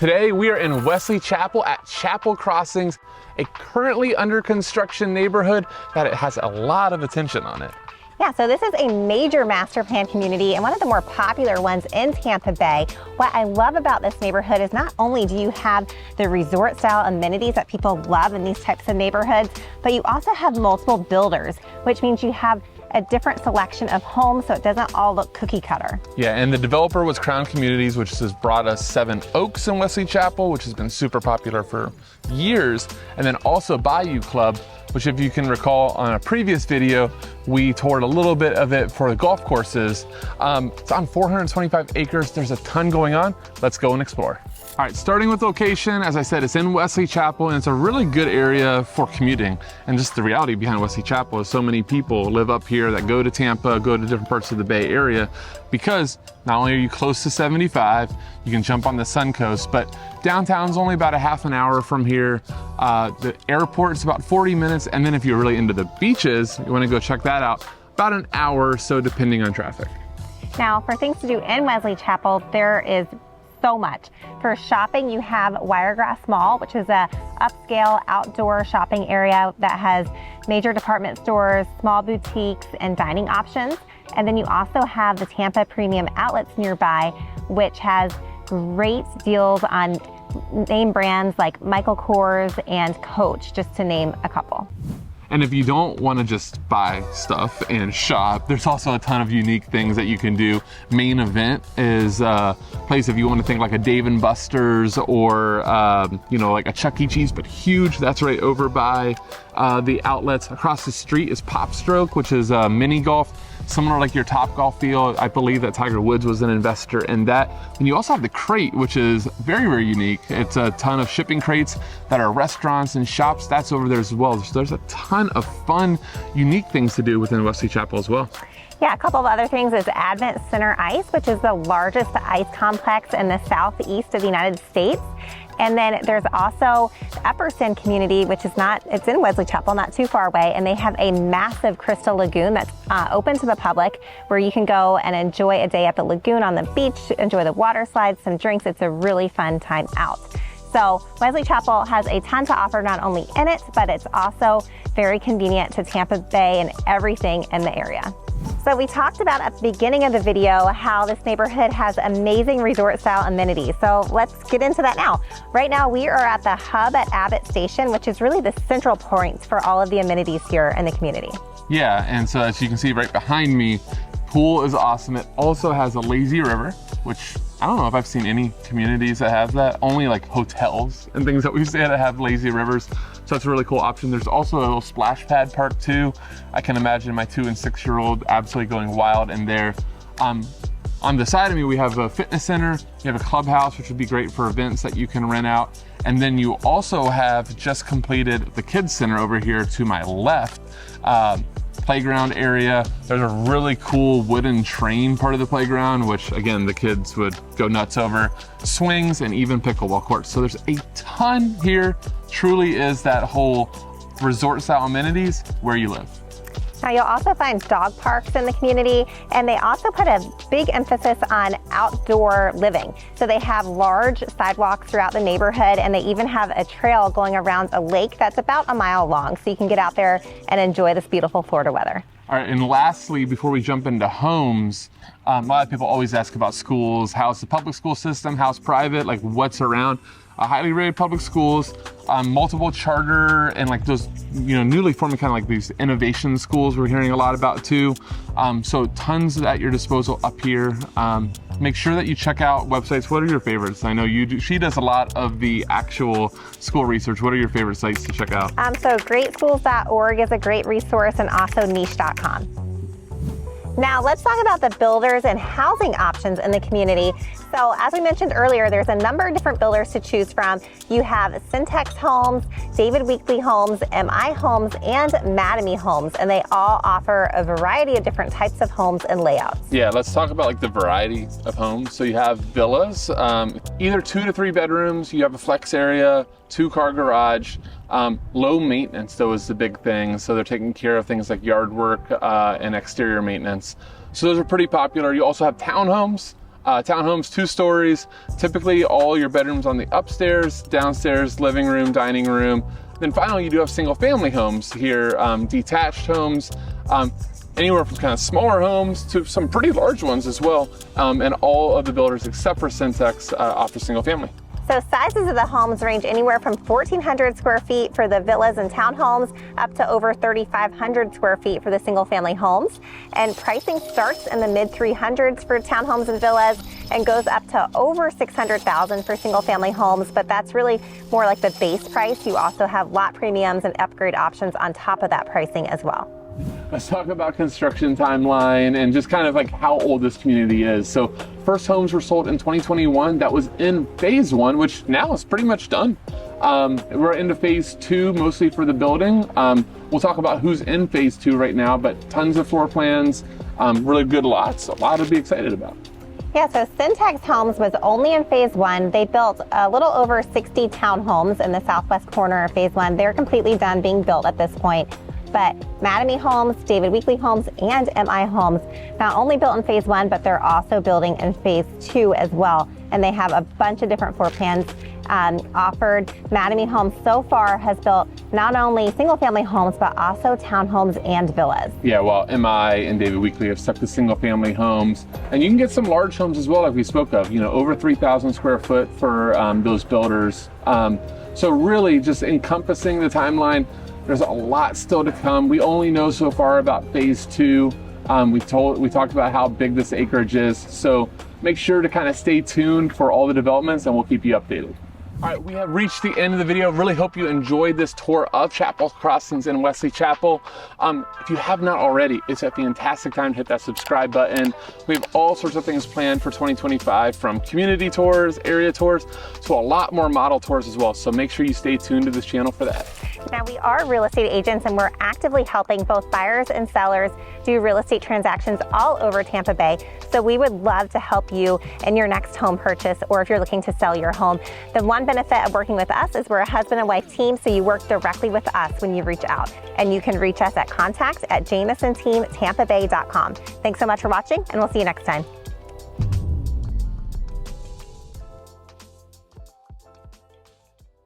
Today we are in Wesley Chapel at Chapel Crossings, a currently under construction neighborhood that it has a lot of attention on it. Yeah, so this is a major master plan community and one of the more popular ones in Tampa Bay. What I love about this neighborhood is not only do you have the resort style amenities that people love in these types of neighborhoods, but you also have multiple builders, which means you have a different selection of homes so it doesn't all look cookie cutter. Yeah, and the developer was Crown Communities, which has brought us 7 Oaks in Wesley Chapel, which has been super popular for years. And then also Bayou Club, which if you can recall on a previous video, we toured a little bit of it for the golf courses. It's on 425 acres. There's a ton going on. Let's go and explore. All right, starting with location, as I said, it's in Wesley Chapel and it's a really good area for commuting. And just the reality behind Wesley Chapel is so many people live up here that go to Tampa, go to different parts of the Bay Area, because not only are you close to 75, you can jump on the Sun Coast, but downtown's only about a half an hour from here. The airport's about 40 minutes. And then if you're really into the beaches, you wanna go check that out, about an hour or so depending on traffic. Now, for things to do in Wesley Chapel, there is so much. For shopping, you have Wiregrass Mall, which is a upscale outdoor shopping area that has major department stores, small boutiques, and dining options. And then you also have the Tampa Premium Outlets nearby, which has great deals on name brands like Michael Kors and Coach, just to name a couple. And if you don't want to just buy stuff and shop, there's also a ton of unique things that you can do. Main Event is a place if you want to think like a Dave & Buster's or you know, like a Chuck E. Cheese, but huge. That's right over by the outlets. Across the street is Pop Stroke, which is mini golf, similar like your Top Golf field. I believe that Tiger Woods was an investor in that. And you also have the Crate, which is very, very unique. It's a ton of shipping crates that are restaurants and shops. That's over there as well. So there's a ton of fun, unique things to do within Wesley Chapel as well. Yeah, a couple of other things is Advent Center Ice, which is the largest ice complex in the southeast of the United States. And then there's also the Epperson community, which is it's in Wesley Chapel, not too far away. And they have a massive crystal lagoon that's open to the public where you can go and enjoy a day at the lagoon on the beach, enjoy the water slides, some drinks. It's a really fun time out. So Wesley Chapel has a ton to offer, not only in it, but it's also very convenient to Tampa Bay and everything in the area. So we talked about at the beginning of the video how this neighborhood has amazing resort style amenities. So let's get into that now. Right now we are at the hub at Abbott Station, which is really the central point for all of the amenities here in the community. Yeah, and so as you can see right behind me, pool is awesome. It also has a lazy river, which I don't know if I've seen any communities that have that. Only like hotels and things that we say that have lazy rivers. So that's a really cool option. There's also a little splash pad park too. I can imagine my 2- and 6-year-old absolutely going wild in there. On the side of me, we have a fitness center. You have a clubhouse, which would be great for events that you can rent out. And then you also have just completed the kids center over here to my left. Playground area. There's a really cool wooden train part of the playground, which again, the kids would go nuts over. Swings and even pickleball courts. So there's a ton here. Truly is that whole resort style amenities where you live. Now you'll also find dog parks in the community, and they also put a big emphasis on outdoor living. So they have large sidewalks throughout the neighborhood, and they even have a trail going around a lake that's about a mile long. So you can get out there and enjoy this beautiful Florida weather. All right, and lastly, before we jump into homes, a lot of people always ask about schools. How's the public school system? How's private? Like what's around? Highly rated public schools, multiple charter and like those, you know, newly forming kind of like these innovation schools we're hearing a lot about too. So tons at your disposal up here. Make sure that you check out websites. What are your favorites? I know you do. She does a lot of the actual school research. What are your favorite sites to check out? So greatschools.org is a great resource, and also niche.com. Now let's talk about the builders and housing options in the community. So as we mentioned earlier, there's a number of different builders to choose from. You have Syntex Homes, David Weekley Homes, MI Homes, and Mattamy Homes, and they all offer a variety of different types of homes and layouts. Yeah, let's talk about like the variety of homes. So you have villas, either 2 to 3 bedrooms, you have a flex area, 2-car garage, low maintenance though is the big thing. So they're taking care of things like yard work and exterior maintenance. So those are pretty popular. You also have townhomes. Townhomes, 2 stories, typically all your bedrooms on the upstairs, downstairs, living room, dining room. Then finally, you do have single family homes here, detached homes, anywhere from kind of smaller homes to some pretty large ones as well. And all of the builders except for Syntex offer single family. So sizes of the homes range anywhere from 1,400 square feet for the villas and townhomes up to over 3,500 square feet for the single family homes. And pricing starts in the mid 300s for townhomes and villas and goes up to over 600,000 for single family homes, but that's really more like the base price. You also have lot premiums and upgrade options on top of that pricing as well. Let's talk about construction timeline and just kind of like how old this community is. So first homes were sold in 2021. That was in phase 1, which now is pretty much done. We're into phase 2, mostly for the building. We'll talk about who's in phase 2 right now, but tons of floor plans, really good lots, a lot to be excited about. Yeah, so Syntex Homes was only in phase 1. They built a little over 60 townhomes in the southwest corner of phase 1. They're completely done being built at this point. But Mattamy Homes, David Weekley Homes, and MI Homes not only built in phase 1, but they're also building in phase 2 as well. And they have a bunch of different floor plans offered. Mattamy Homes so far has built not only single family homes, but also townhomes and villas. Yeah, well, MI and David Weekley have stuck to single family homes. And you can get some large homes as well, like we spoke of, over 3,000 square foot for those builders. So really just encompassing the timeline. There's a lot still to come. We only know so far about phase 2. We talked about how big this acreage is. So make sure to kind of stay tuned for all the developments and we'll keep you updated. All right, we have reached the end of the video. Really hope you enjoyed this tour of Chapel Crossings in Wesley Chapel. If you have not already, it's a fantastic time to hit that subscribe button. We have all sorts of things planned for 2025, from community tours, area tours, to a lot more model tours as well. So make sure you stay tuned to this channel for that. Now, we are real estate agents and we're actively helping both buyers and sellers do real estate transactions all over Tampa Bay. So we would love to help you in your next home purchase, or if you're looking to sell your home. The one benefit of working with us is we're a husband and wife team, so you work directly with us when you reach out. And you can reach us at contact@JamisonTeamTampaBay.com. Thanks so much for watching, and we'll see you next time.